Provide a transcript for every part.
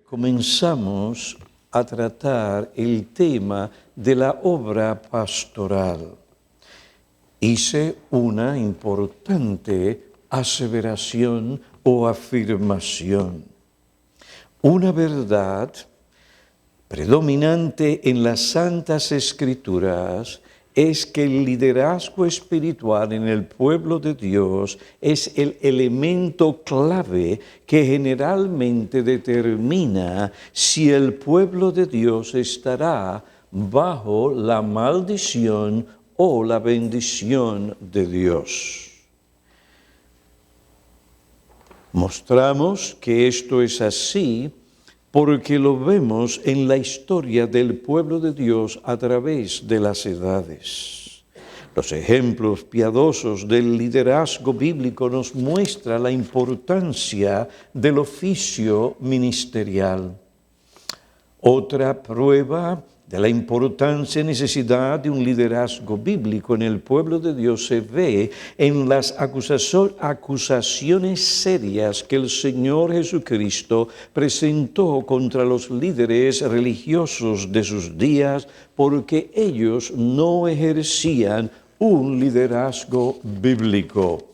comenzamos a tratar el tema de la obra pastoral. Hice una importante aseveración o afirmación. Una verdad predominante en las Santas Escrituras es que el liderazgo espiritual en el pueblo de Dios es el elemento clave que generalmente determina si el pueblo de Dios estará bajo la maldición o la bendición de Dios. Mostramos que esto es así porque lo vemos en la historia del pueblo de Dios a través de las edades. Los ejemplos piadosos del liderazgo bíblico nos muestran la importancia del oficio ministerial. Otra prueba de la importancia y necesidad de un liderazgo bíblico en el pueblo de Dios se ve en las acusaciones serias que el Señor Jesucristo presentó contra los líderes religiosos de sus días porque ellos no ejercían un liderazgo bíblico.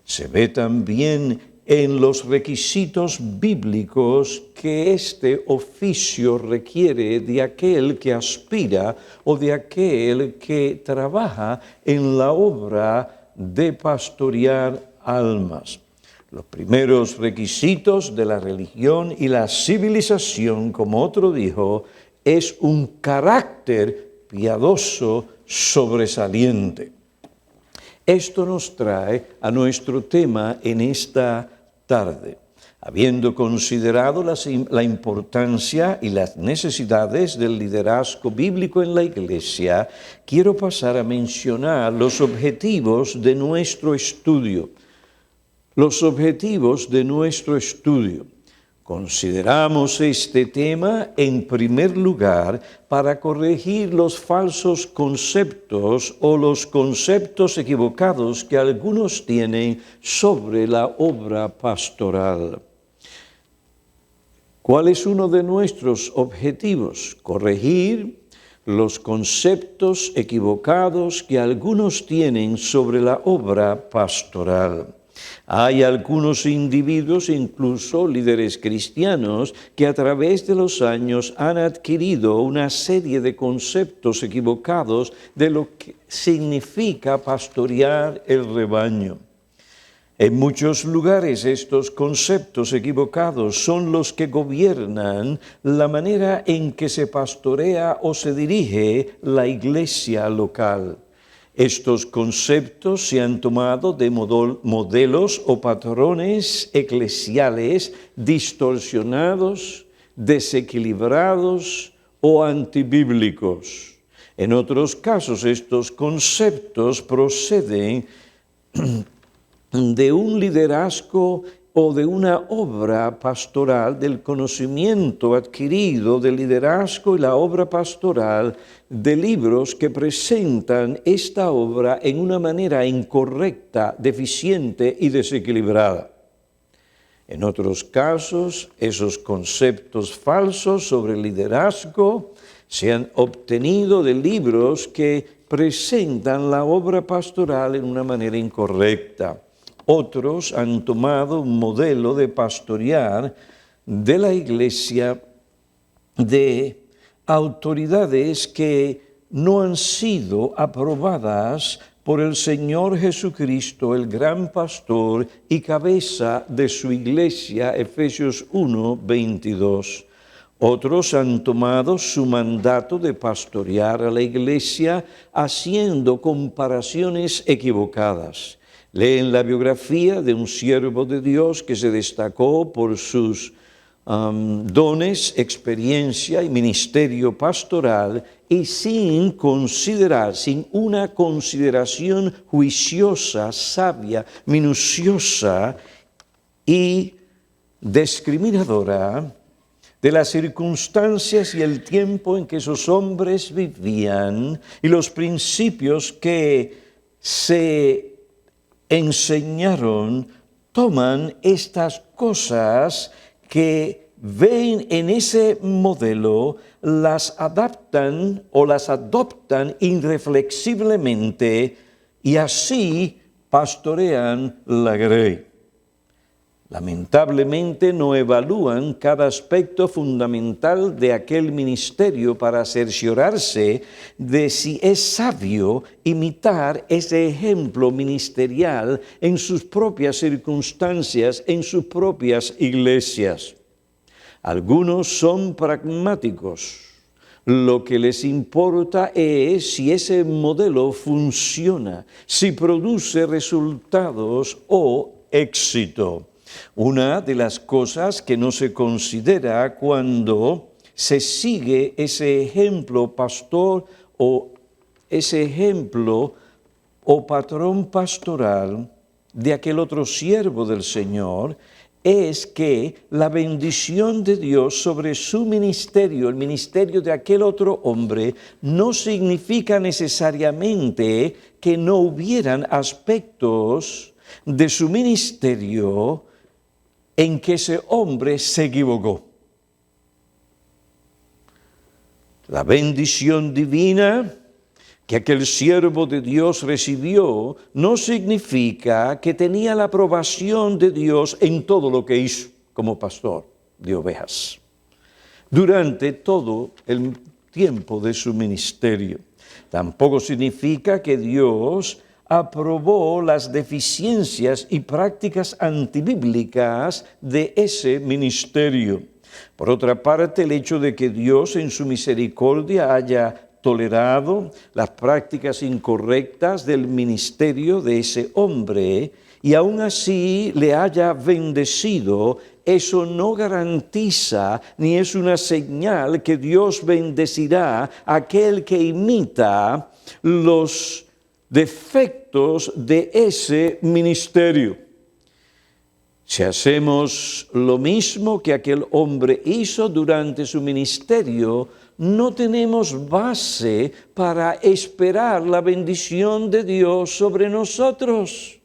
Se ve también en los requisitos bíblicos que este oficio requiere de aquel que aspira o de aquel que trabaja en la obra de pastorear almas. Los primeros requisitos de la religión y la civilización, como otro dijo, es un carácter piadoso sobresaliente. Esto nos trae a nuestro tema en esta tarde. Habiendo considerado la importancia y las necesidades del liderazgo bíblico en la Iglesia, quiero pasar a mencionar los objetivos de nuestro estudio. Los objetivos de nuestro estudio. Consideramos este tema en primer lugar para corregir los falsos conceptos o los conceptos equivocados que algunos tienen sobre la obra pastoral. ¿Cuál es uno de nuestros objetivos? Corregir los conceptos equivocados que algunos tienen sobre la obra pastoral. Hay algunos individuos, incluso líderes cristianos, que a través de los años han adquirido una serie de conceptos equivocados de lo que significa pastorear el rebaño. En muchos lugares estos conceptos equivocados son los que gobiernan la manera en que se pastorea o se dirige la iglesia local. Estos conceptos se han tomado de modelos o patrones eclesiales distorsionados, desequilibrados o antibíblicos. En otros casos, estos conceptos proceden de un liderazgo o de una obra pastoral, del conocimiento adquirido del liderazgo y la obra pastoral, de libros que presentan esta obra en una manera incorrecta, deficiente y desequilibrada. En otros casos, esos conceptos falsos sobre el liderazgo se han obtenido de libros que presentan la obra pastoral en una manera incorrecta. Otros han tomado un modelo de pastorear de la iglesia de autoridades que no han sido aprobadas por el Señor Jesucristo, el gran pastor y cabeza de su iglesia, Efesios 1, 22. Otros han tomado su mandato de pastorear a la iglesia haciendo comparaciones equivocadas. Leen la biografía de un siervo de Dios que se destacó por sus dones, experiencia y ministerio pastoral y sin una consideración juiciosa, sabia, minuciosa y discriminadora de las circunstancias y el tiempo en que esos hombres vivían y los principios que se enseñaron, toman estas cosas que ven en ese modelo, las adaptan o las adoptan irreflexiblemente y así pastorean la grey. Lamentablemente no evalúan cada aspecto fundamental de aquel ministerio para cerciorarse de si es sabio imitar ese ejemplo ministerial en sus propias circunstancias, en sus propias iglesias. Algunos son pragmáticos. Lo que les importa es si ese modelo funciona, si produce resultados o éxito. Una de las cosas que no se considera cuando se sigue ese ejemplo pastor o ese ejemplo o patrón pastoral de aquel otro siervo del Señor es que la bendición de Dios sobre su ministerio, el ministerio de aquel otro hombre, no significa necesariamente que no hubieran aspectos de su ministerio en que ese hombre se equivocó. La bendición divina que aquel siervo de Dios recibió no significa que tenía la aprobación de Dios en todo lo que hizo como pastor de ovejas durante todo el tiempo de su ministerio. Tampoco significa que Dios aprobó las deficiencias y prácticas antibíblicas de ese ministerio. Por otra parte, el hecho de que Dios en su misericordia haya tolerado las prácticas incorrectas del ministerio de ese hombre y aún así le haya bendecido, eso no garantiza ni es una señal que Dios bendecirá a aquel que imita los defectos de ese ministerio. Si hacemos lo mismo que aquel hombre hizo durante su ministerio, no tenemos base para esperar la bendición de Dios sobre nosotros.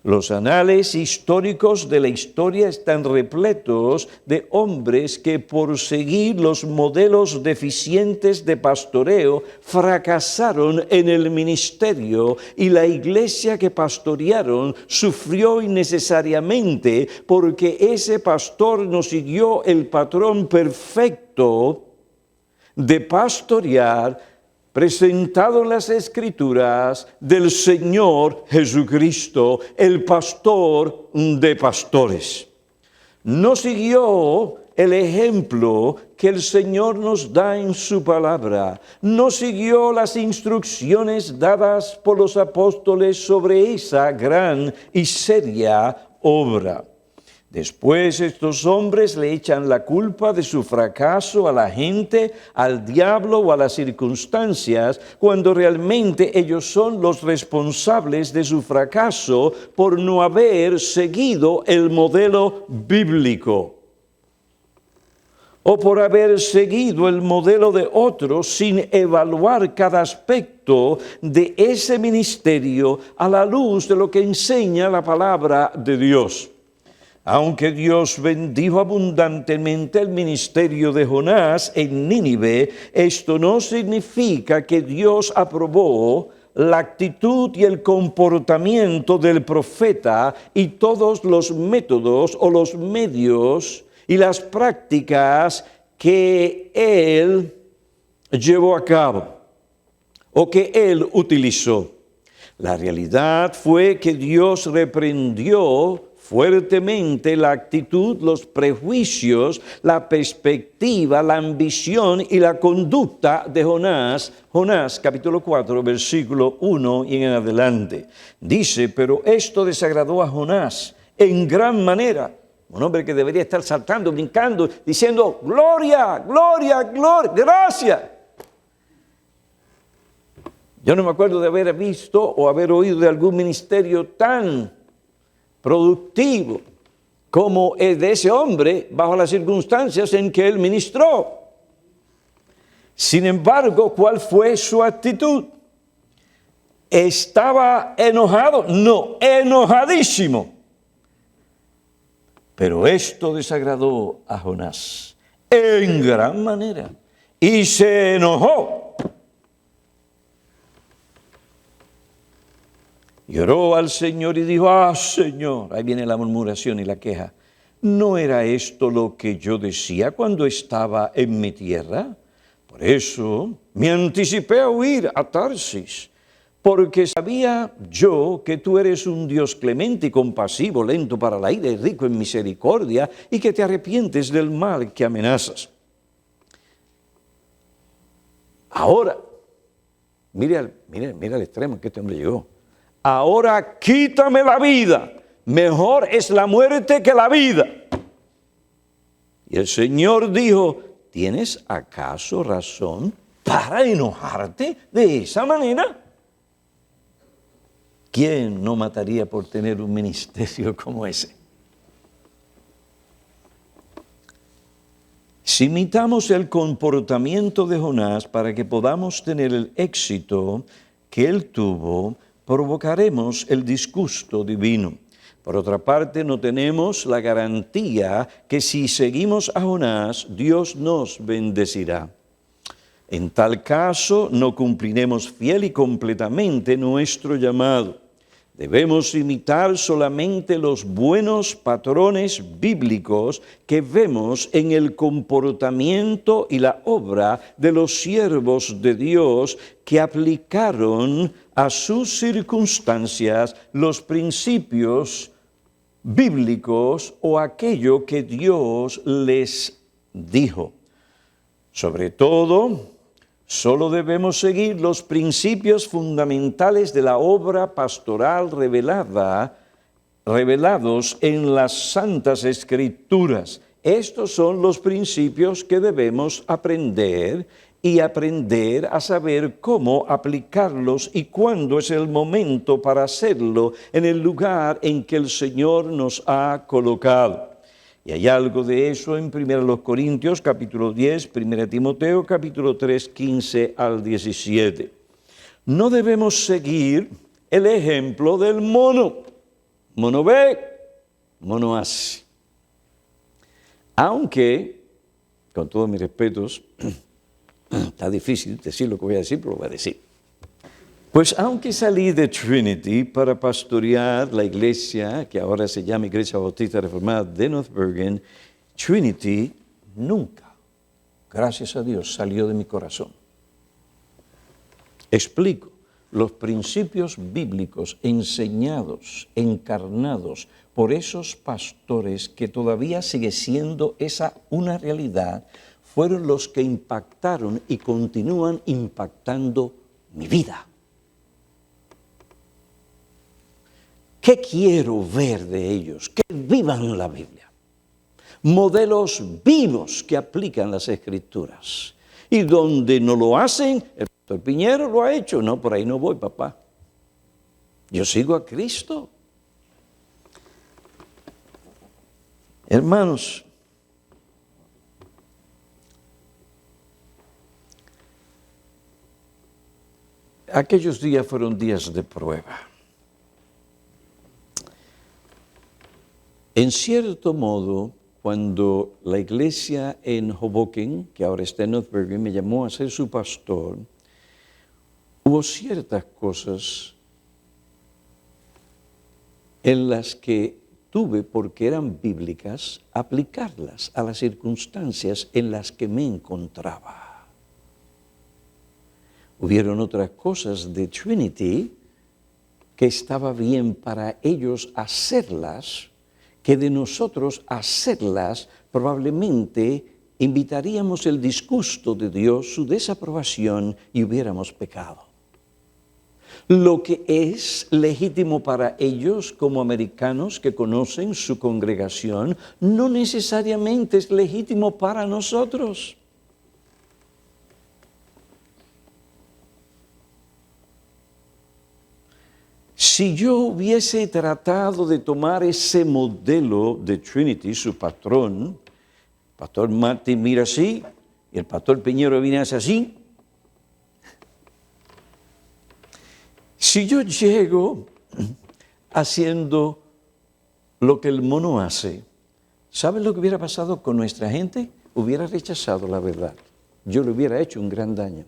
Los anales históricos de la historia están repletos de hombres que por seguir los modelos deficientes de pastoreo fracasaron en el ministerio y la iglesia que pastorearon sufrió innecesariamente porque ese pastor no siguió el patrón perfecto de pastorear presentado en las Escrituras del Señor Jesucristo, el pastor de pastores. No siguió el ejemplo que el Señor nos da en su palabra. No siguió las instrucciones dadas por los apóstoles sobre esa gran y seria obra. Después estos hombres le echan la culpa de su fracaso a la gente, al diablo o a las circunstancias, cuando realmente ellos son los responsables de su fracaso por no haber seguido el modelo bíblico o por haber seguido el modelo de otros sin evaluar cada aspecto de ese ministerio a la luz de lo que enseña la palabra de Dios. Aunque Dios bendijo abundantemente el ministerio de Jonás en Nínive, esto no significa que Dios aprobó la actitud y el comportamiento del profeta y todos los métodos o los medios y las prácticas que él llevó a cabo o que él utilizó. La realidad fue que Dios reprendió fuertemente la actitud, los prejuicios, la perspectiva, la ambición y la conducta de Jonás. Jonás capítulo 4, versículo 1 y en adelante. Dice, pero esto desagradó a Jonás en gran manera. Un hombre que debería estar saltando, brincando, diciendo, gloria, gloria, gloria, gracias. Yo no me acuerdo de haber visto o haber oído de algún ministerio tan productivo como el de ese hombre bajo las circunstancias en que él ministró. Sin embargo, ¿cuál fue su actitud? ¿Estaba enojado? No, enojadísimo. Pero esto desagradó a Jonás en gran manera y se enojó. Y oró al Señor y dijo, Señor, ahí viene la murmuración y la queja, ¿no era esto lo que yo decía cuando estaba en mi tierra? Por eso me anticipé a huir a Tarsis, porque sabía yo que tú eres un Dios clemente y compasivo, lento para la ira y rico en misericordia, y que te arrepientes del mal que amenazas. Ahora, mira el extremo en que este hombre llegó. Ahora quítame la vida, mejor es la muerte que la vida. Y el Señor dijo, ¿tienes acaso razón para enojarte de esa manera? ¿Quién no mataría por tener un ministerio como ese? Si imitamos el comportamiento de Jonás para que podamos tener el éxito que él tuvo, provocaremos el disgusto divino. Por otra parte, no tenemos la garantía que si seguimos a Jonás, Dios nos bendecirá. En tal caso, no cumpliremos fiel y completamente nuestro llamado. Debemos imitar solamente los buenos patrones bíblicos que vemos en el comportamiento y la obra de los siervos de Dios que aplicaron a sus circunstancias los principios bíblicos o aquello que Dios les dijo. Sobre todo, solo debemos seguir los principios fundamentales de la obra pastoral revelados en las Santas Escrituras. Estos son los principios que debemos aprender y aprender a saber cómo aplicarlos y cuándo es el momento para hacerlo en el lugar en que el Señor nos ha colocado. Y hay algo de eso en 1 Corintios capítulo 10, 1 Timoteo capítulo 3, 15 al 17. No debemos seguir el ejemplo del mono. Mono ve, mono hace. Aunque, con todos mis respetos, está difícil decir lo que voy a decir, pero lo voy a decir. Pues aunque salí de Trinity para pastorear la iglesia, que ahora se llama Iglesia Bautista Reformada de North Bergen, Trinity nunca, gracias a Dios, salió de mi corazón. Explico, los principios bíblicos enseñados, encarnados por esos pastores que todavía sigue siendo esa una realidad, fueron los que impactaron y continúan impactando mi vida. ¿Qué quiero ver de ellos? Que vivan la Biblia. Modelos vivos que aplican las Escrituras. Y donde no lo hacen, el pastor Piñero lo ha hecho. No, por ahí no voy, papá. Yo sigo a Cristo. Hermanos, aquellos días fueron días de prueba. En cierto modo, cuando la iglesia en Hoboken, que ahora está en North Bergen, me llamó a ser su pastor, hubo ciertas cosas en las que tuve, porque eran bíblicas, aplicarlas a las circunstancias en las que me encontraba. Hubieron otras cosas de Trinity que estaba bien para ellos hacerlas, que de nosotros hacerlas probablemente invitaríamos el disgusto de Dios, su desaprobación y hubiéramos pecado. Lo que es legítimo para ellos como americanos que conocen su congregación, no necesariamente es legítimo para nosotros. Si yo hubiese tratado de tomar ese modelo de Trinity, su patrón, el pastor Martín mira así, y el pastor Piñero viene así. Si yo llego haciendo lo que el mono hace, ¿Saben lo que hubiera pasado con nuestra gente? Hubiera rechazado la verdad. Yo le hubiera hecho un gran daño.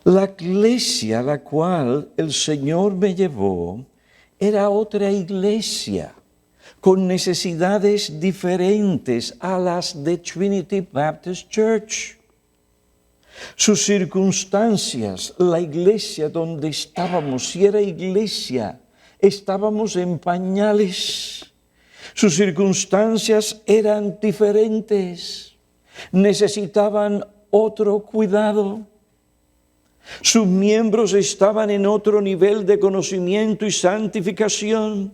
La iglesia a la cual el Señor me llevó era otra iglesia, con necesidades diferentes a las de Trinity Baptist Church. Sus circunstancias, la iglesia donde estábamos, si era iglesia, estábamos en pañales. Sus circunstancias eran diferentes, necesitaban otro cuidado. Sus miembros estaban en otro nivel de conocimiento y santificación.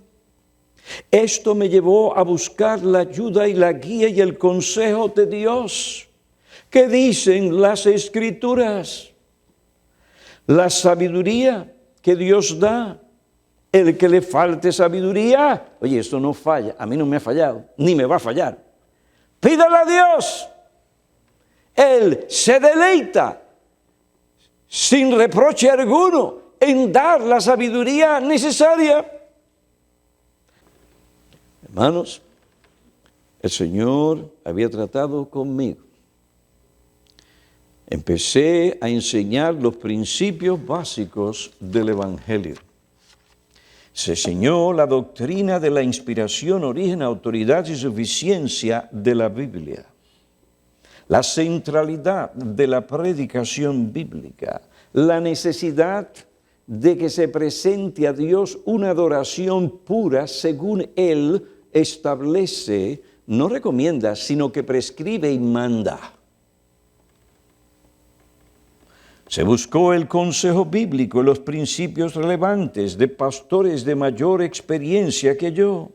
Esto me llevó a buscar la ayuda y la guía y el consejo de Dios. ¿Qué dicen las Escrituras? La sabiduría que Dios da, el que le falte sabiduría, oye, esto no falla, a mí no me ha fallado, ni me va a fallar. Pídale a Dios. Él se deleita sin reproche alguno en dar la sabiduría necesaria. Hermanos, el Señor había tratado conmigo. Empecé a enseñar los principios básicos del Evangelio. Se enseñó la doctrina de la inspiración, origen, autoridad y suficiencia de la Biblia. La centralidad de la predicación bíblica, la necesidad de que se presente a Dios una adoración pura según Él establece, no recomienda, sino que prescribe y manda. Se buscó el consejo bíblico, los principios relevantes de pastores de mayor experiencia que yo.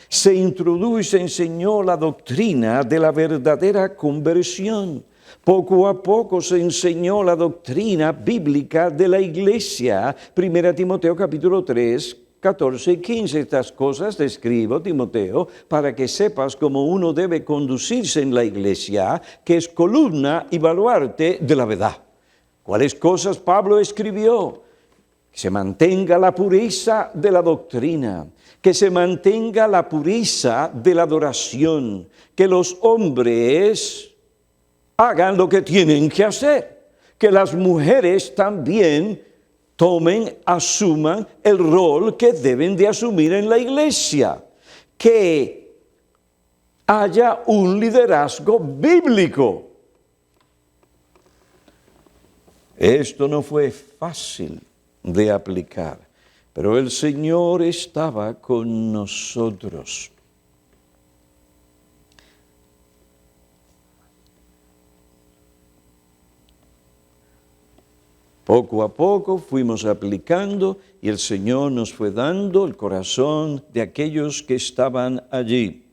Se introdujo y se enseñó la doctrina de la verdadera conversión. Poco a poco se enseñó la doctrina bíblica de la iglesia. 1 Timoteo capítulo 3, 14 y 15. Estas cosas te escribo, Timoteo, para que sepas cómo uno debe conducirse en la iglesia, que es columna y baluarte de la verdad. ¿Cuáles cosas Pablo escribió? Que se mantenga la pureza de la doctrina, que se mantenga la pureza de la adoración, que los hombres hagan lo que tienen que hacer, que las mujeres también asuman el rol que deben de asumir en la iglesia, que haya un liderazgo bíblico. Esto no fue fácil de aplicar, pero el Señor estaba con nosotros. Poco a poco fuimos aplicando y el Señor nos fue dando el corazón de aquellos que estaban allí.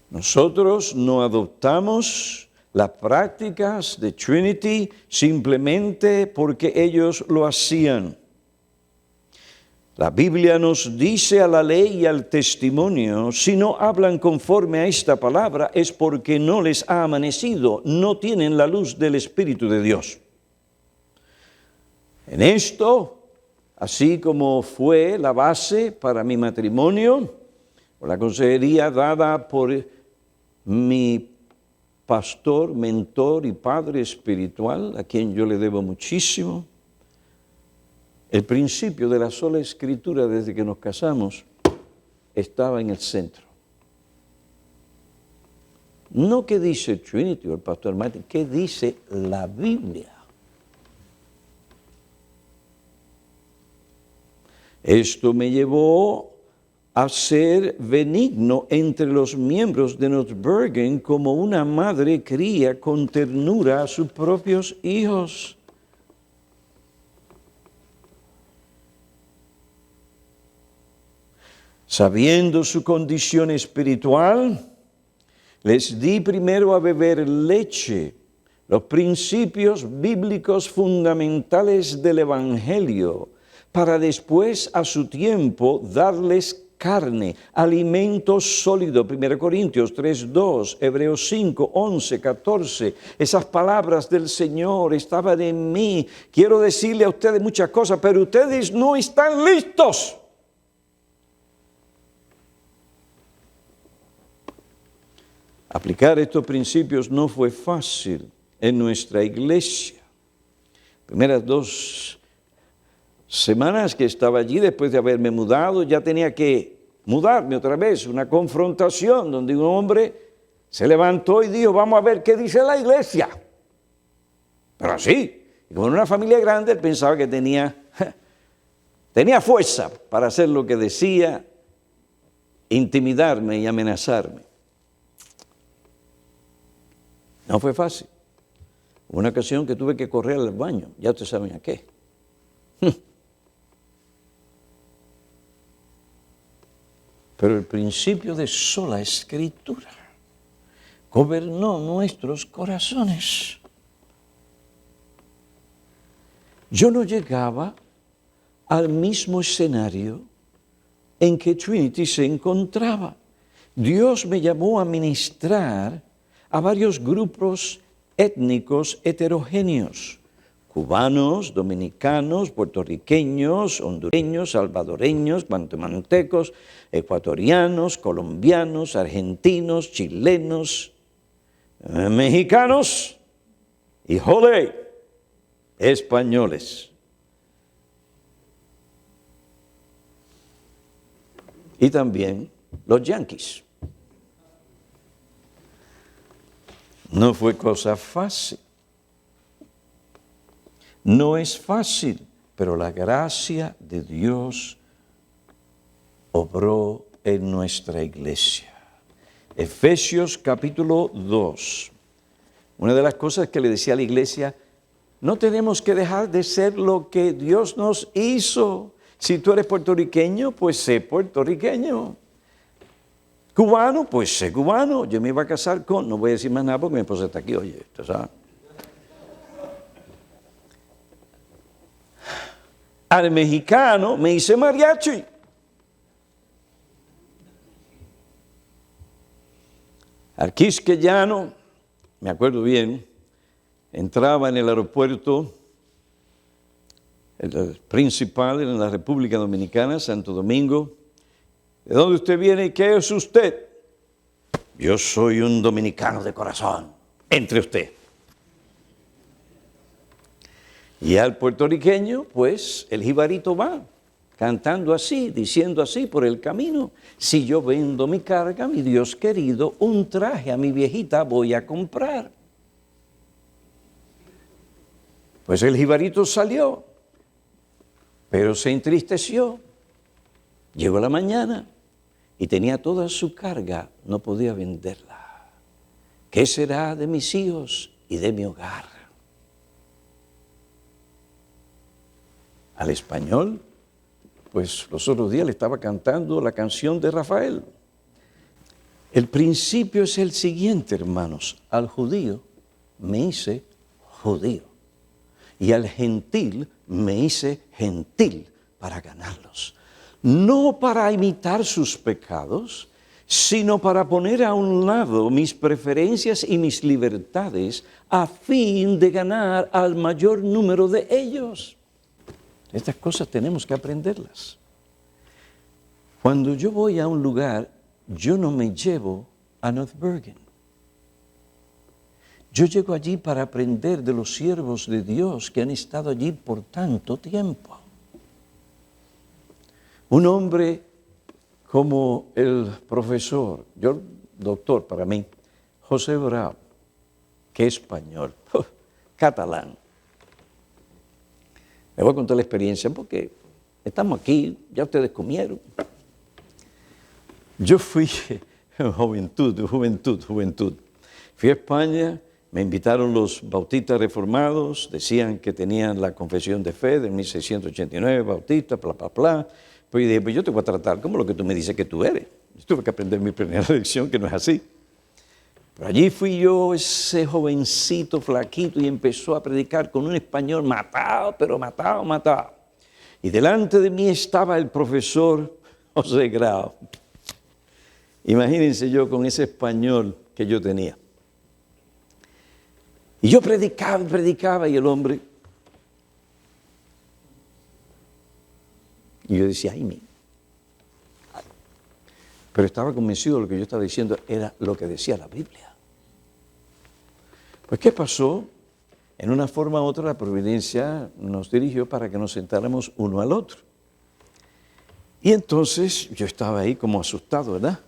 Nosotros no adoptamos las prácticas de Trinity simplemente porque ellos lo hacían. La Biblia nos dice a la ley y al testimonio, si no hablan conforme a esta palabra es porque no les ha amanecido, no tienen la luz del Espíritu de Dios. En esto, así como fue la base para mi matrimonio, o la consejería dada por mi pastor, mentor y padre espiritual, a quien yo le debo muchísimo, el principio de la sola escritura desde que nos casamos estaba en el centro. No que dice Trinity o el pastor Martin, que dice la Biblia. Esto me llevó a ser benigno entre los miembros de Notbergen como una madre cría con ternura a sus propios hijos. Sabiendo su condición espiritual, les di primero a beber leche, los principios bíblicos fundamentales del Evangelio, para después, a su tiempo, darles carne, alimento sólido. 1 Corintios 3:2, Hebreos 5:11, 14. Esas palabras del Señor estaban en mí. Quiero decirle a ustedes muchas cosas, pero ustedes no están listos. Aplicar estos principios no fue fácil en nuestra iglesia. Primeras 2 semanas que estaba allí, después de haberme mudado, ya tenía que mudarme otra vez, una confrontación donde un hombre se levantó y dijo, vamos a ver qué dice la iglesia. Pero así, y como en una familia grande, él pensaba que tenía fuerza para hacer lo que decía, intimidarme y amenazarme. No fue fácil. Una ocasión que tuve que correr al baño, ya ustedes saben a qué. Pero el principio de sola escritura gobernó nuestros corazones. Yo no llegaba al mismo escenario en que Trinity se encontraba. Dios me llamó a ministrar a varios grupos étnicos heterogéneos, cubanos, dominicanos, puertorriqueños, hondureños, salvadoreños, guatemaltecos, ecuatorianos, colombianos, argentinos, chilenos, mexicanos y, españoles. Y también los yanquis. No fue cosa fácil. No es fácil, pero la gracia de Dios obró en nuestra iglesia. Efesios capítulo 2. Una de las cosas que le decía a la iglesia, no tenemos que dejar de ser lo que Dios nos hizo. Si tú eres puertorriqueño, pues sé puertorriqueño. Cubano, pues sé cubano. Yo me iba a casar con, no voy a decir más nada porque mi esposa está aquí, oye, ¿tú sabes? Al mexicano me hice mariachi. Al quisqueyano, me acuerdo bien, entraba en el aeropuerto, el principal en la República Dominicana, Santo Domingo. ¿De dónde usted viene y qué es usted? Yo soy un dominicano de corazón. Entre usted. Y al puertorriqueño, pues, el jibarito va cantando así, diciendo así por el camino. Si yo vendo mi carga, mi Dios querido, un traje a mi viejita voy a comprar. Pues el jibarito salió, pero se entristeció. Llegó la mañana y tenía toda su carga, no podía venderla. ¿Qué será de mis hijos y de mi hogar? Al español, pues los otros días le estaba cantando la canción de Rafael. El principio es el siguiente, hermanos. Al judío me hice judío y al gentil me hice gentil para ganarlos. No para imitar sus pecados, sino para poner a un lado mis preferencias y mis libertades a fin de ganar al mayor número de ellos. Estas cosas tenemos que aprenderlas. Cuando yo voy a un lugar, yo no me llevo a North Bergen. Yo llego allí para aprender de los siervos de Dios que han estado allí por tanto tiempo. Un hombre como el profesor, yo doctor para mí, José Bravo, que es español, catalán. Le voy a contar la experiencia porque estamos aquí, ya ustedes comieron. Yo fui, juventud. Fui a España, me invitaron los bautistas reformados, decían que tenían la confesión de fe de 1689, bautistas, bla. Pues yo dije, pues yo te voy a tratar como lo que tú me dices que tú eres. Yo tuve que aprender mi primera lección, que no es así. Pero allí fui yo, ese jovencito flaquito, y empezó a predicar con un español matado. Y delante de mí estaba el profesor José Grau. Imagínense yo con ese español que yo tenía. Y yo predicaba y el hombre. Y yo decía, ay, mi. Pero estaba convencido de lo que yo estaba diciendo era lo que decía la Biblia. Pues, ¿qué pasó? En una forma u otra la providencia nos dirigió para que nos sentáramos uno al otro. Y entonces yo estaba ahí como asustado, ¿verdad?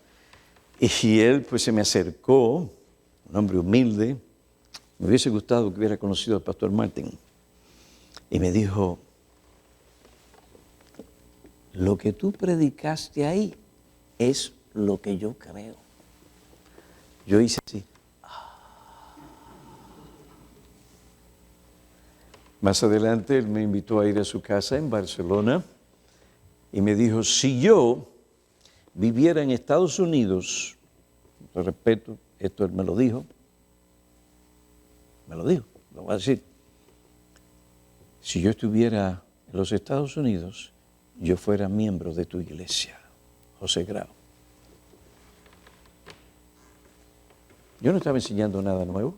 Y él pues se me acercó, un hombre humilde. Me hubiese gustado que hubiera conocido al pastor Martin. Y me dijo, lo que tú predicaste ahí es lo que yo creo. Yo hice así. Más adelante él me invitó a ir a su casa en Barcelona y me dijo, si yo viviera en Estados Unidos, lo respeto, esto él me lo dijo, lo voy a decir, si yo estuviera en los Estados Unidos, yo fuera miembro de tu iglesia, José Grau. Yo no estaba enseñando nada nuevo.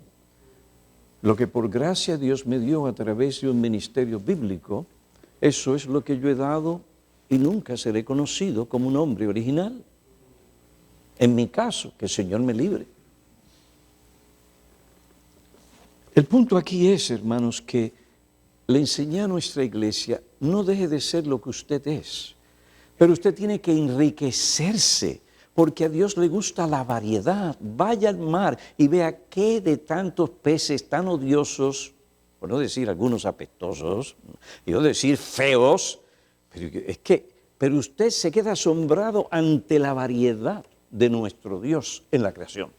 Lo que por gracia Dios me dio a través de un ministerio bíblico, eso es lo que yo he dado y nunca seré conocido como un hombre original. En mi caso, que el Señor me libre. El punto aquí es, hermanos, que le enseñé a nuestra iglesia, no deje de ser lo que usted es, pero usted tiene que enriquecerse, porque a Dios le gusta la variedad. Vaya al mar y vea qué de tantos peces tan odiosos, por no decir algunos apestosos, y no decir feos, pero usted se queda asombrado ante la variedad de nuestro Dios en la creación.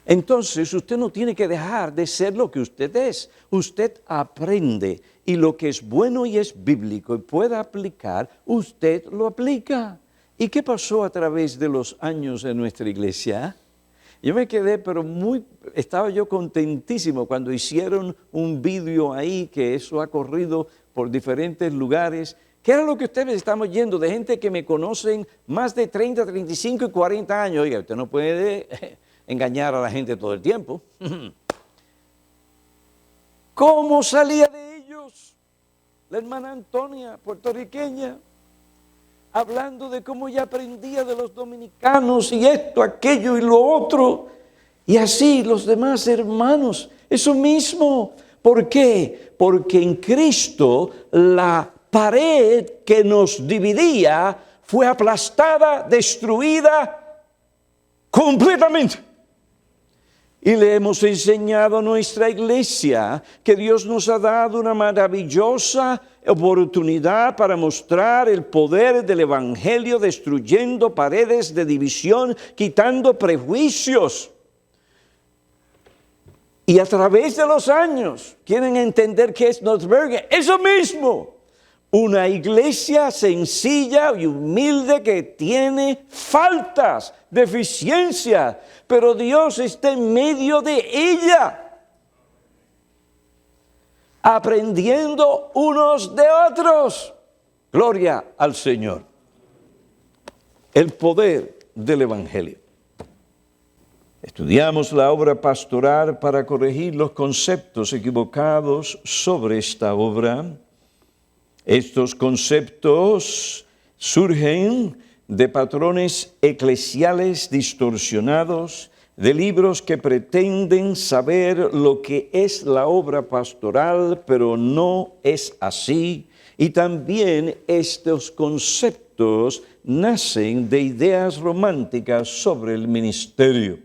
Entonces usted no tiene que dejar de ser lo que usted es. Usted aprende y lo que es bueno y es bíblico y pueda aplicar, usted lo aplica. ¿Y qué pasó a través de los años en nuestra iglesia? Yo me quedé, estaba yo contentísimo cuando hicieron un vídeo ahí, que eso ha corrido por diferentes lugares. ¿Qué era lo que ustedes estamos yendo? De gente que me conocen más de 30, 35 y 40 años. Oiga, usted no puede engañar a la gente todo el tiempo. ¿Cómo salía de ellos? La hermana Antonia, puertorriqueña, hablando de cómo ella aprendía de los dominicanos y esto, aquello y lo otro. Y así los demás hermanos, eso mismo. ¿Por qué? Porque en Cristo la pared que nos dividía fue aplastada, destruida completamente. Y le hemos enseñado a nuestra iglesia que Dios nos ha dado una maravillosa oportunidad para mostrar el poder del Evangelio, destruyendo paredes de división, quitando prejuicios. Y a través de los años quieren entender qué es Northbergen. Eso mismo. Una iglesia sencilla y humilde que tiene faltas, deficiencias, pero Dios está en medio de ella, aprendiendo unos de otros. Gloria al Señor. El poder del Evangelio. Estudiamos la obra pastoral para corregir los conceptos equivocados sobre esta obra. Estos conceptos surgen de patrones eclesiales distorsionados, de libros que pretenden saber lo que es la obra pastoral, pero no es así. Y también estos conceptos nacen de ideas románticas sobre el ministerio.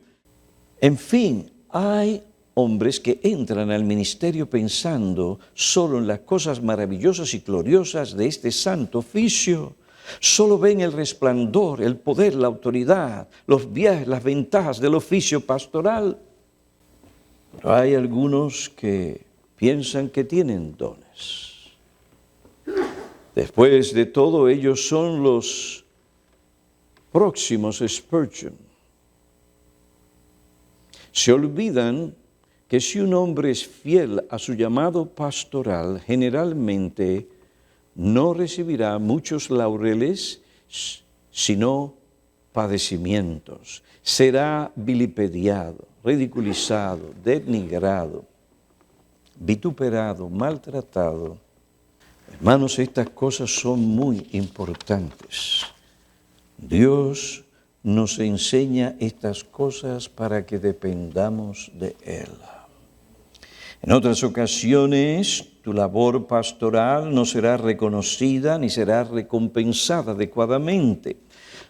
En fin, hay hombres que entran al ministerio pensando solo en las cosas maravillosas y gloriosas de este santo oficio. Solo ven el resplandor, el poder, la autoridad, los viajes, las ventajas del oficio pastoral. Pero hay algunos que piensan que tienen dones. Después de todo, ellos son los próximos Spurgeon. Se olvidan que si un hombre es fiel a su llamado pastoral, generalmente no recibirá muchos laureles, sino padecimientos. Será vilipendiado, ridiculizado, denigrado, vituperado, maltratado. Hermanos, estas cosas son muy importantes. Dios nos enseña estas cosas para que dependamos de Él. En otras ocasiones, tu labor pastoral no será reconocida ni será recompensada adecuadamente.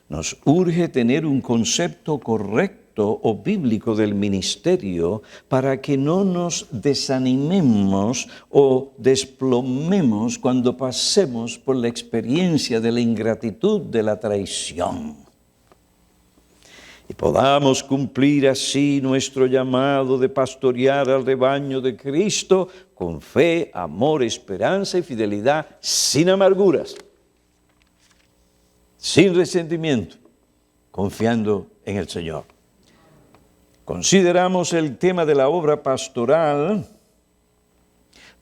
Nos urge tener un concepto correcto o bíblico del ministerio para que no nos desanimemos o desplomemos cuando pasemos por la experiencia de la ingratitud, de la traición. Y podamos cumplir así nuestro llamado de pastorear al rebaño de Cristo con fe, amor, esperanza y fidelidad, sin amarguras, sin resentimiento, confiando en el Señor. Consideramos el tema de la obra pastoral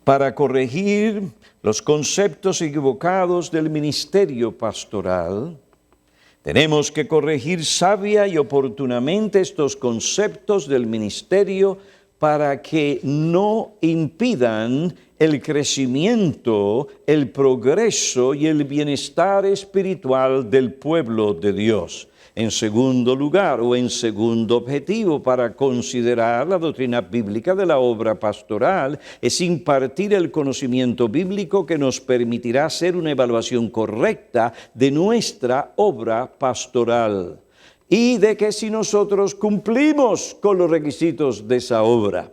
para corregir los conceptos equivocados del ministerio pastoral. Tenemos que corregir sabia y oportunamente estos conceptos del ministerio para que no impidan el crecimiento, el progreso y el bienestar espiritual del pueblo de Dios. En segundo lugar, o en segundo objetivo, para considerar la doctrina bíblica de la obra pastoral, es impartir el conocimiento bíblico que nos permitirá hacer una evaluación correcta de nuestra obra pastoral y de que si nosotros cumplimos con los requisitos de esa obra.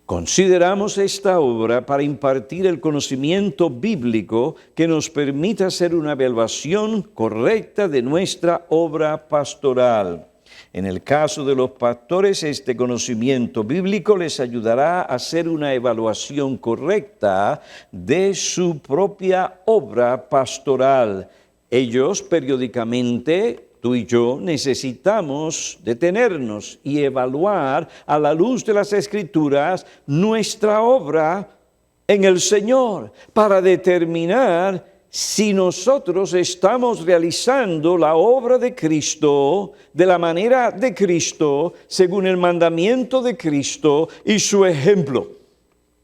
Consideramos esta obra para impartir el conocimiento bíblico que nos permita hacer una evaluación correcta de nuestra obra pastoral. En el caso de los pastores, este conocimiento bíblico les ayudará a hacer una evaluación correcta de su propia obra pastoral. Ellos periódicamente, tú y yo, necesitamos detenernos y evaluar a la luz de las Escrituras nuestra obra en el Señor para determinar si nosotros estamos realizando la obra de Cristo de la manera de Cristo, según el mandamiento de Cristo y su ejemplo,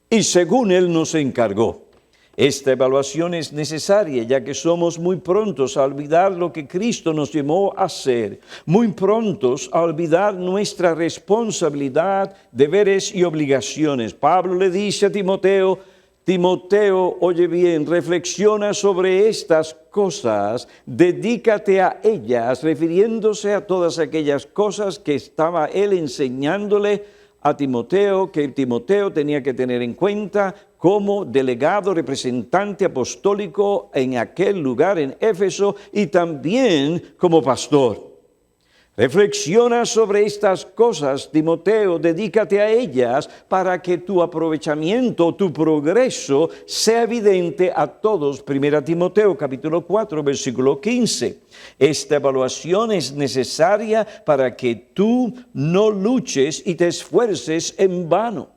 y según Él nos encargó. Esta evaluación es necesaria, ya que somos muy prontos a olvidar lo que Cristo nos llamó a hacer, muy prontos a olvidar nuestra responsabilidad, deberes y obligaciones. Pablo le dice a Timoteo, oye bien, reflexiona sobre estas cosas, dedícate a ellas, refiriéndose a todas aquellas cosas que estaba él enseñándole a Timoteo, que Timoteo tenía que tener en cuenta como delegado, representante apostólico en aquel lugar en Éfeso y también como pastor. Reflexiona sobre estas cosas, Timoteo, dedícate a ellas para que tu aprovechamiento, tu progreso sea evidente a todos. 1 Timoteo capítulo 4, versículo 15. Esta evaluación es necesaria para que tú no luches y te esfuerces en vano.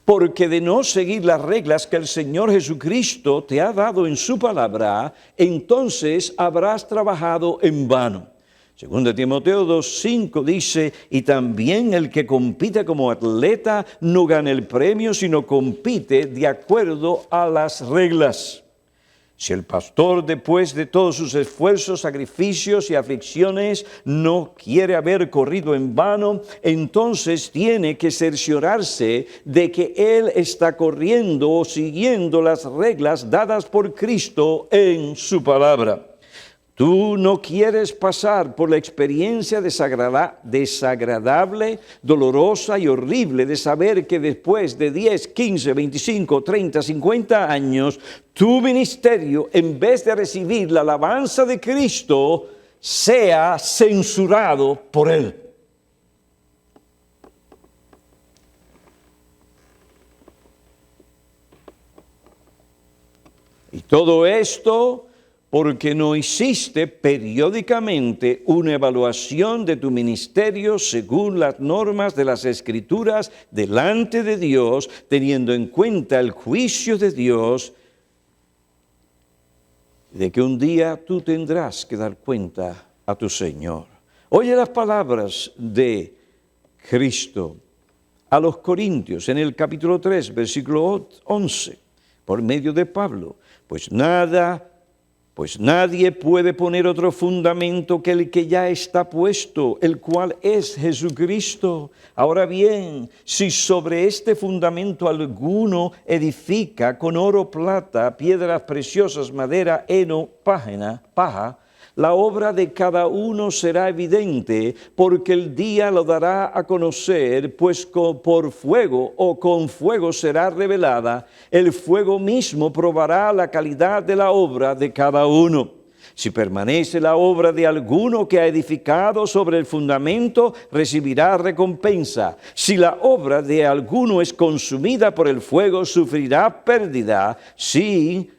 Porque de no seguir las reglas que el Señor Jesucristo te ha dado en su palabra, entonces habrás trabajado en vano. 2 Timoteo 2:5 dice, y también el que compite como atleta no gana el premio, sino compite de acuerdo a las reglas. Si el pastor, después de todos sus esfuerzos, sacrificios y aflicciones, no quiere haber corrido en vano, entonces tiene que cerciorarse de que él está corriendo o siguiendo las reglas dadas por Cristo en su palabra. Tú no quieres pasar por la experiencia desagradable, dolorosa y horrible de saber que después de 10, 15, 25, 30, 50 años, tu ministerio, en vez de recibir la alabanza de Cristo, sea censurado por Él. Y todo esto porque no hiciste periódicamente una evaluación de tu ministerio según las normas de las Escrituras delante de Dios, teniendo en cuenta el juicio de Dios de que un día tú tendrás que dar cuenta a tu Señor. Oye las palabras de Cristo a los Corintios en el capítulo 3, versículo 11, por medio de Pablo. Pues nadie puede poner otro fundamento que el que ya está puesto, el cual es Jesucristo. Ahora bien, si sobre este fundamento alguno edifica con oro, plata, piedras preciosas, madera, heno, paja, la obra de cada uno será evidente, porque el día lo dará a conocer, pues por fuego o con fuego será revelada. El fuego mismo probará la calidad de la obra de cada uno. Si permanece la obra de alguno que ha edificado sobre el fundamento, recibirá recompensa. Si la obra de alguno es consumida por el fuego, sufrirá pérdida. Sí,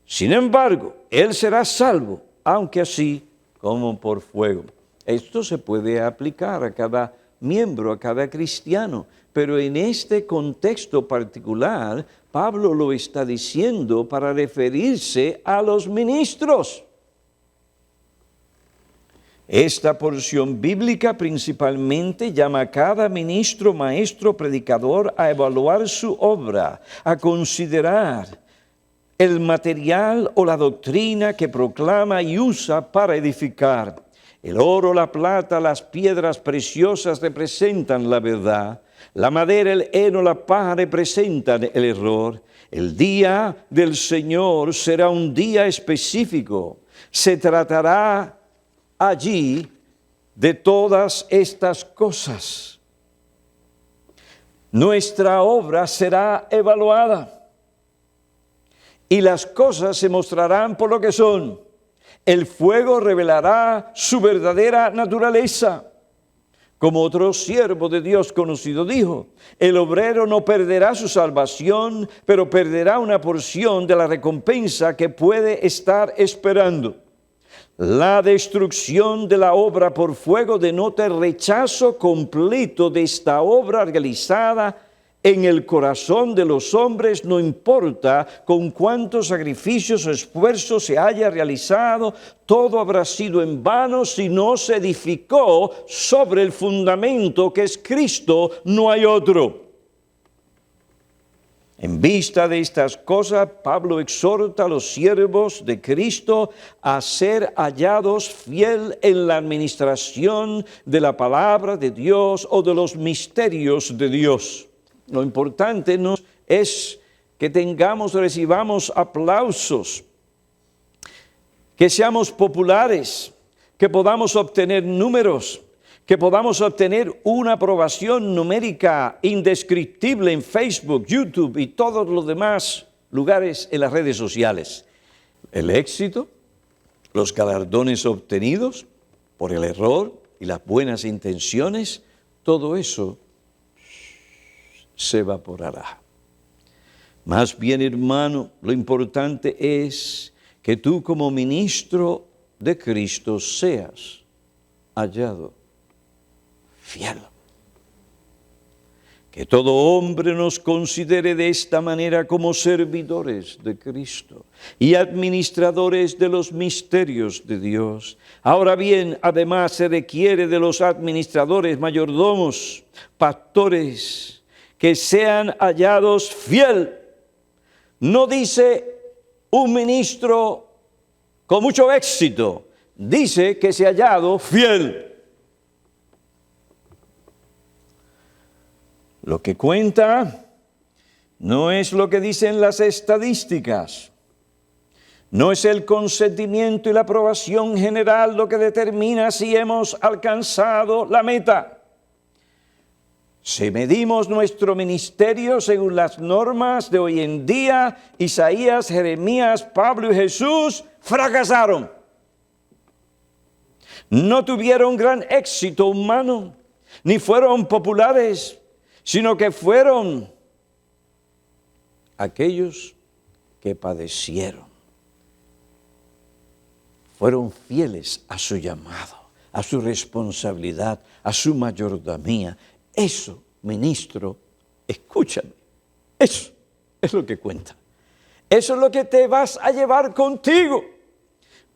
sin embargo, él será salvo, aunque así como por fuego. Esto se puede aplicar a cada miembro, a cada cristiano, pero en este contexto particular, Pablo lo está diciendo para referirse a los ministros. Esta porción bíblica principalmente llama a cada ministro, maestro, predicador a evaluar su obra, a considerar el material o la doctrina que proclama y usa para edificar. El oro, la plata, las piedras preciosas representan la verdad. La madera, el heno, la paja representan el error. El día del Señor será un día específico. Se tratará allí de todas estas cosas. Nuestra obra será evaluada. Y las cosas se mostrarán por lo que son. El fuego revelará su verdadera naturaleza. Como otro siervo de Dios conocido dijo, el obrero no perderá su salvación, pero perderá una porción de la recompensa que puede estar esperando. La destrucción de la obra por fuego denota el rechazo completo de esta obra realizada en el corazón de los hombres, no importa con cuántos sacrificios o esfuerzos se haya realizado, todo habrá sido en vano si no se edificó sobre el fundamento que es Cristo, no hay otro. En vista de estas cosas, Pablo exhorta a los siervos de Cristo a ser hallados fiel en la administración de la palabra de Dios o de los misterios de Dios. Lo importante no es que recibamos aplausos, que seamos populares, que podamos obtener números, que podamos obtener una aprobación numérica indescriptible en Facebook, YouTube y todos los demás lugares en las redes sociales. El éxito, los galardones obtenidos por el error y las buenas intenciones, todo eso se evaporará. Más bien, hermano, lo importante es que tú como ministro de Cristo seas hallado fiel. Que todo hombre nos considere de esta manera como servidores de Cristo y administradores de los misterios de Dios. Ahora bien, además se requiere de los administradores, mayordomos, pastores, que sean hallados fiel. No dice un ministro con mucho éxito, dice que se ha hallado fiel. Lo que cuenta no es lo que dicen las estadísticas, no es el consentimiento y la aprobación general lo que determina si hemos alcanzado la meta. Si medimos nuestro ministerio según las normas de hoy en día, Isaías, Jeremías, Pablo y Jesús fracasaron. No tuvieron gran éxito humano, ni fueron populares, sino que fueron aquellos que padecieron. Fueron fieles a su llamado, a su responsabilidad, a su mayordomía. Eso, ministro, escúchame, eso es lo que cuenta. Eso es lo que te vas a llevar contigo.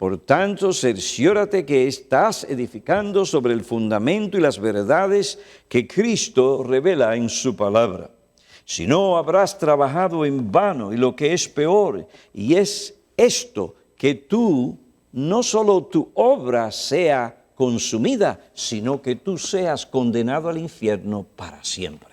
Por tanto, cerciórate que estás edificando sobre el fundamento y las verdades que Cristo revela en su palabra. Si no, habrás trabajado en vano, y lo que es peor, y es esto, que tú, no solo tu obra sea consumida, sino que tú seas condenado al infierno para siempre.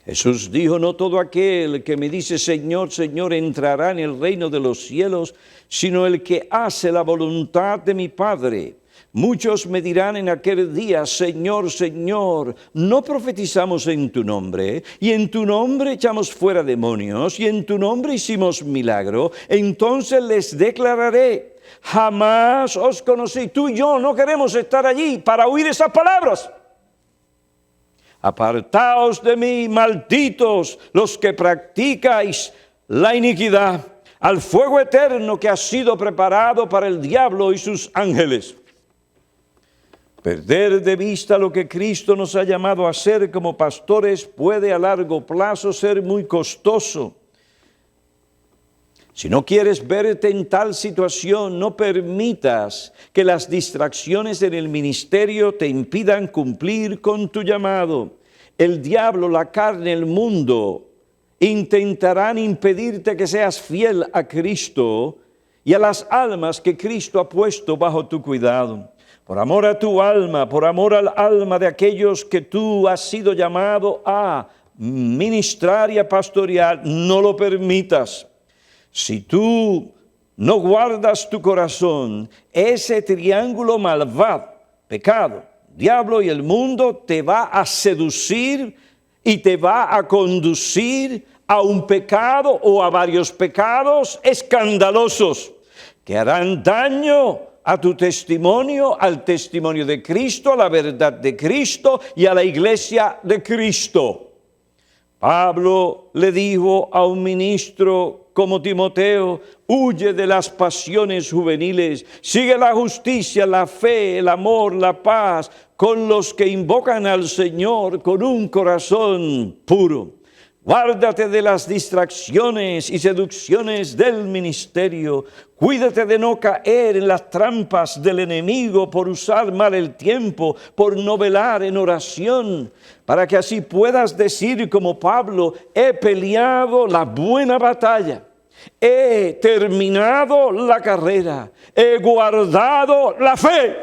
Jesús dijo, no todo aquel que me dice Señor, Señor, entrará en el reino de los cielos, sino el que hace la voluntad de mi Padre. Muchos me dirán en aquel día, Señor, Señor, ¿no profetizamos en tu nombre? Y en tu nombre echamos fuera demonios, y en tu nombre hicimos milagro. Entonces les declararé, jamás os conocí. Tú y yo no queremos estar allí para oír esas palabras. Apartaos de mí, malditos, los que practicáis la iniquidad, al fuego eterno que ha sido preparado para el diablo y sus ángeles. Perder de vista lo que Cristo nos ha llamado a hacer como pastores puede a largo plazo ser muy costoso. Si no quieres verte en tal situación, no permitas que las distracciones en el ministerio te impidan cumplir con tu llamado. El diablo, la carne, el mundo intentarán impedirte que seas fiel a Cristo y a las almas que Cristo ha puesto bajo tu cuidado. Por amor a tu alma, por amor al alma de aquellos que tú has sido llamado a ministrar y a pastorear, no lo permitas. Si tú no guardas tu corazón, ese triángulo malvado, pecado, diablo y el mundo te va a seducir y te va a conducir a un pecado o a varios pecados escandalosos que harán daño a tu testimonio, al testimonio de Cristo, a la verdad de Cristo y a la iglesia de Cristo. Pablo le dijo a un ministro como Timoteo, huye de las pasiones juveniles, sigue la justicia, la fe, el amor, la paz, con los que invocan al Señor con un corazón puro. Guárdate de las distracciones y seducciones del ministerio. Cuídate de no caer en las trampas del enemigo por usar mal el tiempo, por no velar en oración, para que así puedas decir como Pablo, he peleado la buena batalla, he terminado la carrera, he guardado la fe.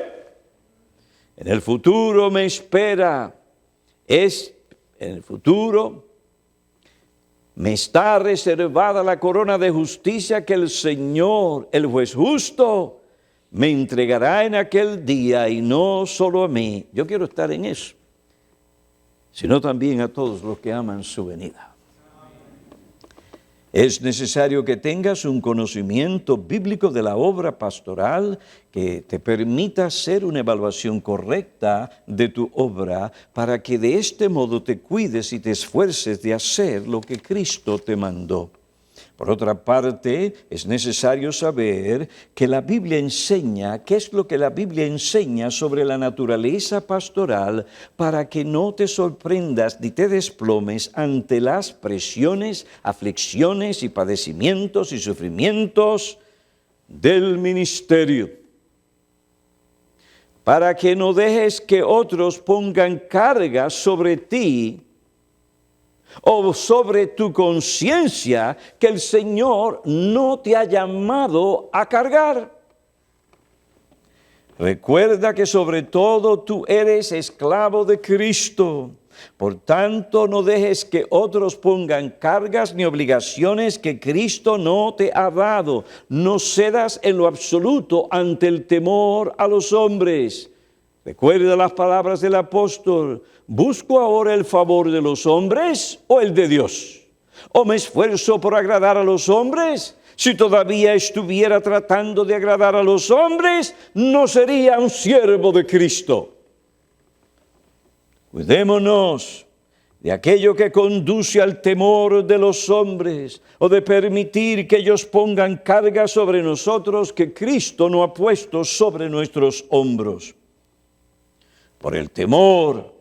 En el futuro me espera, me está reservada la corona de justicia que el Señor, el juez justo, me entregará en aquel día, y no solo a mí. Yo quiero estar en eso, sino también a todos los que aman su venida. Es necesario que tengas un conocimiento bíblico de la obra pastoral que te permita hacer una evaluación correcta de tu obra para que de este modo te cuides y te esfuerces de hacer lo que Cristo te mandó. Por otra parte, es necesario saber que la Biblia enseña, qué es lo que la Biblia enseña sobre la naturaleza pastoral para que no te sorprendas ni te desplomes ante las presiones, aflicciones y padecimientos y sufrimientos del ministerio. Para que no dejes que otros pongan cargas sobre ti o sobre tu conciencia que el Señor no te ha llamado a cargar. Recuerda que sobre todo tú eres esclavo de Cristo. Por tanto, no dejes que otros pongan cargas ni obligaciones que Cristo no te ha dado. No cedas en lo absoluto ante el temor a los hombres. Recuerda las palabras del apóstol, ¿busco ahora el favor de los hombres o el de Dios? ¿O me esfuerzo por agradar a los hombres? Si todavía estuviera tratando de agradar a los hombres, no sería un siervo de Cristo. Cuidémonos de aquello que conduce al temor de los hombres o de permitir que ellos pongan carga sobre nosotros que Cristo no ha puesto sobre nuestros hombros. Por el temor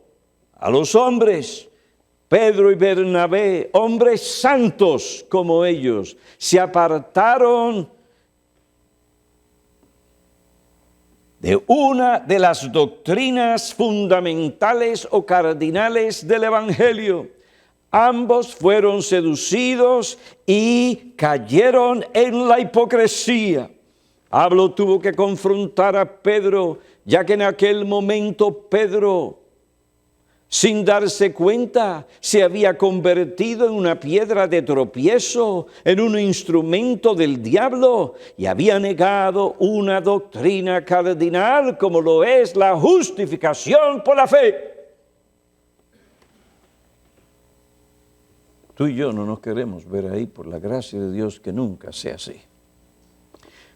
a los hombres, Pedro y Bernabé, hombres santos como ellos, se apartaron de una de las doctrinas fundamentales o cardinales del Evangelio. Ambos fueron seducidos y cayeron en la hipocresía. Pablo tuvo que confrontar a Pedro, ya que en aquel momento Pedro, sin darse cuenta, se había convertido en una piedra de tropiezo, en un instrumento del diablo, y había negado una doctrina cardinal como lo es la justificación por la fe. Tú y yo no nos queremos ver ahí, por la gracia de Dios, que nunca sea así.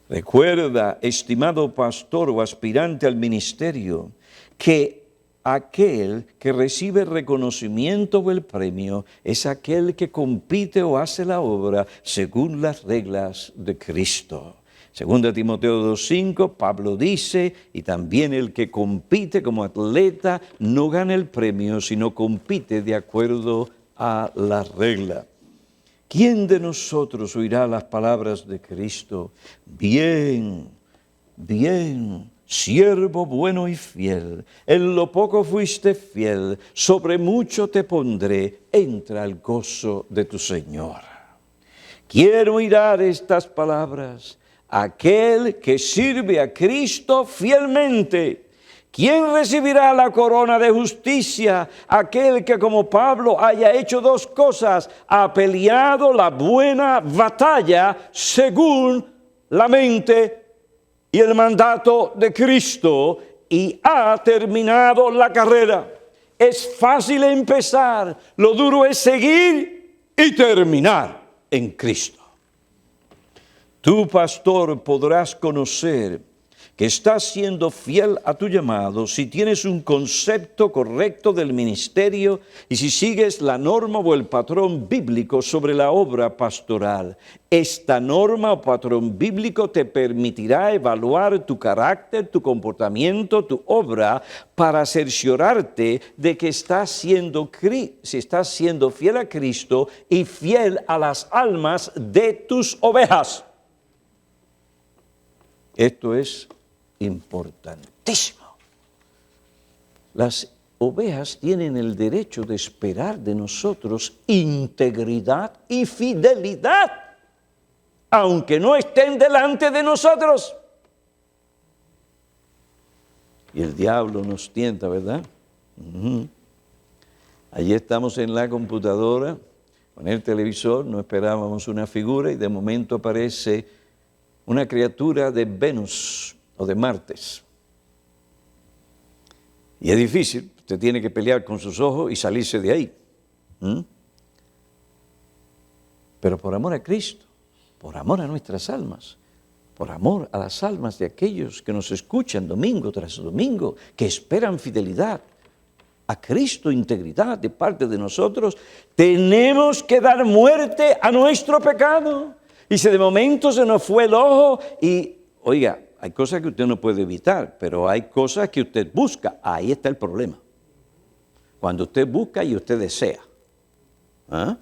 Recuerda, estimado pastor o aspirante al ministerio, que aquel que recibe el reconocimiento o el premio es aquel que compite o hace la obra según las reglas de Cristo. Segunda Timoteo 2:5, Pablo dice, y también el que compite como atleta no gana el premio, sino compite de acuerdo a la regla. ¿Quién de nosotros oirá las palabras de Cristo? Bien, bien, siervo bueno y fiel, en lo poco fuiste fiel, sobre mucho te pondré, entra al gozo de tu Señor. ¿Quién oirá estas palabras? Aquel que sirve a Cristo fielmente. ¿Quién recibirá la corona de justicia? Aquel que como Pablo haya hecho dos cosas, ha peleado la buena batalla según la mente y el mandato de Cristo y ha terminado la carrera. Es fácil empezar, lo duro es seguir y terminar en Cristo. Tú, pastor, podrás conocer que estás siendo fiel a tu llamado si tienes un concepto correcto del ministerio y si sigues la norma o el patrón bíblico sobre la obra pastoral. Esta norma o patrón bíblico te permitirá evaluar tu carácter, tu comportamiento, tu obra, para cerciorarte de que si estás siendo fiel a Cristo y fiel a las almas de tus ovejas. Esto es importantísimo. Las ovejas tienen el derecho de esperar de nosotros integridad y fidelidad, aunque no estén delante de nosotros. Y el diablo nos tienta, ¿verdad? Allí estamos en la computadora, con el televisor, no esperábamos una figura y de momento aparece una criatura de Venus o de Martes. Y es difícil, usted tiene que pelear con sus ojos y salirse de ahí. Pero por amor a Cristo, por amor a nuestras almas, por amor a las almas de aquellos que nos escuchan domingo tras domingo, que esperan fidelidad a Cristo, integridad de parte de nosotros, tenemos que dar muerte a nuestro pecado. Y si de momento se nos fue el ojo y, oiga, hay cosas que usted no puede evitar, pero hay cosas que usted busca. Ahí está el problema. Cuando usted busca y usted desea. A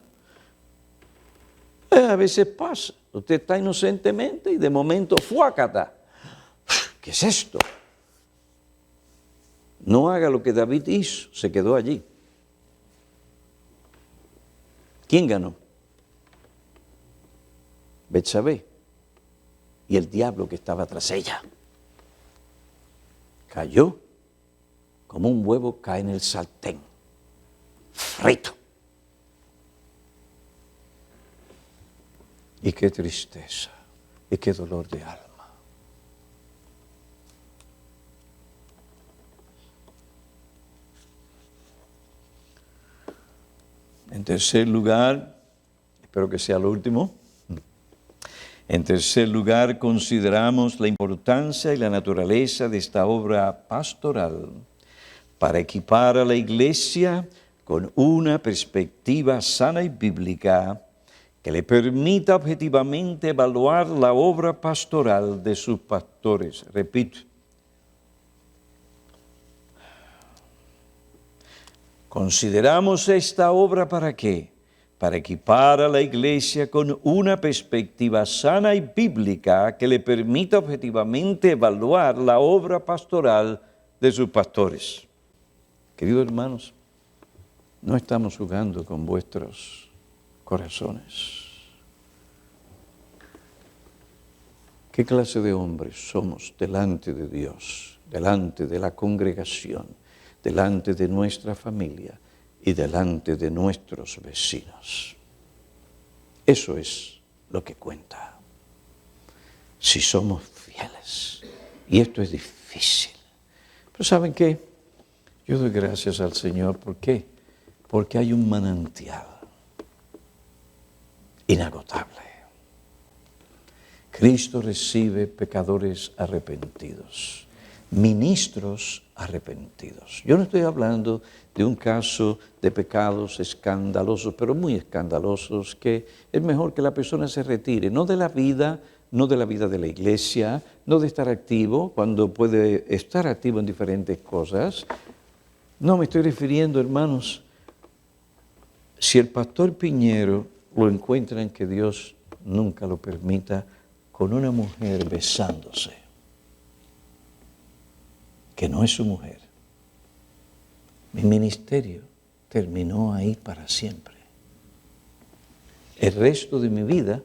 veces pasa. Usted está inocentemente y de momento, ¡fuácata! ¿Qué es esto? No haga lo que David hizo, se quedó allí. ¿Quién ganó? Betsabé y el diablo que estaba tras ella. Cayó como un huevo cae en el sartén, frito. Y qué tristeza, y qué dolor de alma. En tercer lugar, espero que sea lo último. En tercer lugar, consideramos la importancia y la naturaleza de esta obra pastoral para equipar a la iglesia con una perspectiva sana y bíblica que le permita objetivamente evaluar la obra pastoral de sus pastores. Repito, consideramos esta obra ¿para qué? para equipar a la iglesia con una perspectiva sana y bíblica que le permita objetivamente evaluar la obra pastoral de sus pastores. Queridos hermanos, no estamos jugando con vuestros corazones. ¿Qué clase de hombres somos delante de Dios, delante de la congregación, delante de nuestra familia y delante de nuestros vecinos? Eso es lo que cuenta. Si somos fieles, y esto es difícil. Pero ¿saben qué? Yo doy gracias al Señor. ¿Por qué? Porque hay un manantial inagotable. Cristo recibe pecadores arrepentidos, ministros arrepentidos. Yo no estoy hablando de un caso de pecados escandalosos, pero muy escandalosos, que es mejor que la persona se retire, no de la vida de la iglesia, no de estar activo, cuando puede estar activo en diferentes cosas. No me estoy refiriendo, hermanos, si el pastor Piñero lo encuentran, que Dios nunca lo permita, con una mujer besándose, que no es su mujer. Mi ministerio terminó ahí para siempre. El resto de mi vida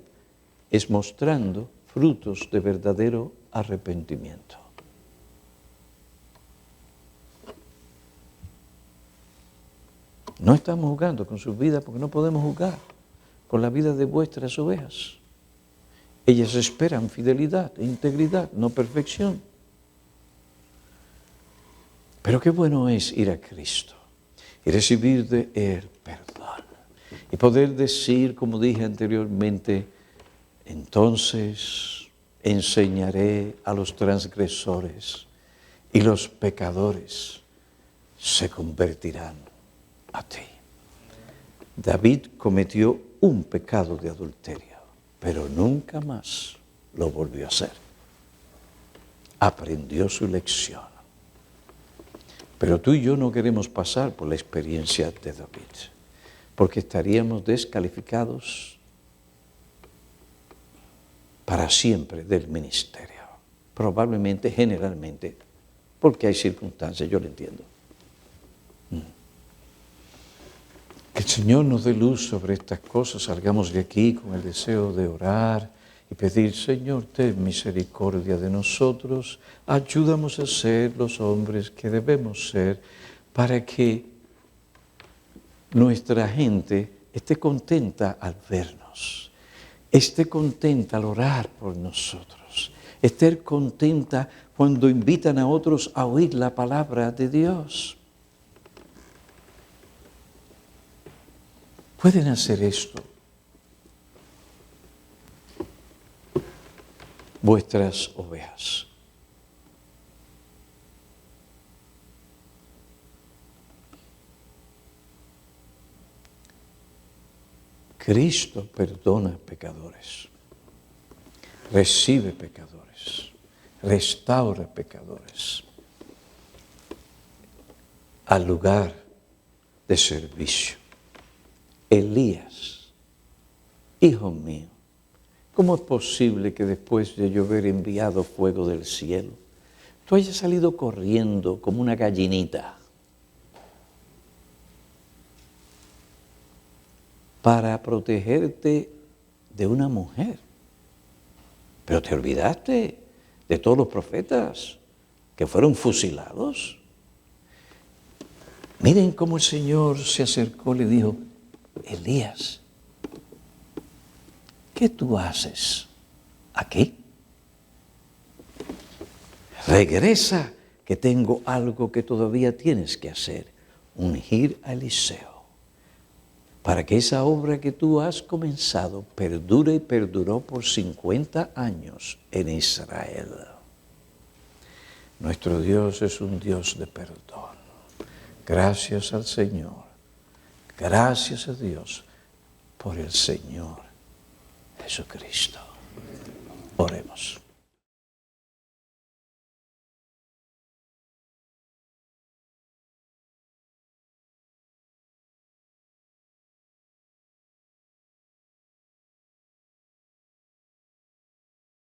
es mostrando frutos de verdadero arrepentimiento. No estamos jugando con sus vidas porque no podemos jugar con la vida de vuestras ovejas. Ellas esperan fidelidad, integridad, no perfección. Pero qué bueno es ir a Cristo y recibir de Él perdón. Y poder decir, como dije anteriormente, entonces enseñaré a los transgresores y los pecadores se convertirán a ti. David cometió un pecado de adulterio, pero nunca más lo volvió a hacer. Aprendió su lección. Pero tú y yo no queremos pasar por la experiencia de David, porque estaríamos descalificados para siempre del ministerio. Probablemente, generalmente, porque hay circunstancias, yo lo entiendo. Que el Señor nos dé luz sobre estas cosas, salgamos de aquí con el deseo de orar y pedir, Señor, ten misericordia de nosotros, ayúdanos a ser los hombres que debemos ser para que nuestra gente esté contenta al vernos, esté contenta al orar por nosotros, esté contenta cuando invitan a otros a oír la palabra de Dios. Pueden hacer esto vuestras ovejas. Cristo perdona pecadores, recibe pecadores, restaura pecadores al lugar de servicio. Elías, hijo mío, ¿cómo es posible que después de yo haber enviado fuego del cielo, tú hayas salido corriendo como una gallinita para protegerte de una mujer? Pero te olvidaste de todos los profetas que fueron fusilados. Miren cómo el Señor se acercó y le dijo, Elías, ¿qué tú haces aquí? Regresa, que tengo algo que todavía tienes que hacer, ungir a Eliseo, para que esa obra que tú has comenzado perdure y perduró por 50 años en Israel. Nuestro Dios es un Dios de perdón. Gracias al Señor. Gracias a Dios por el Señor Jesucristo. Oremos.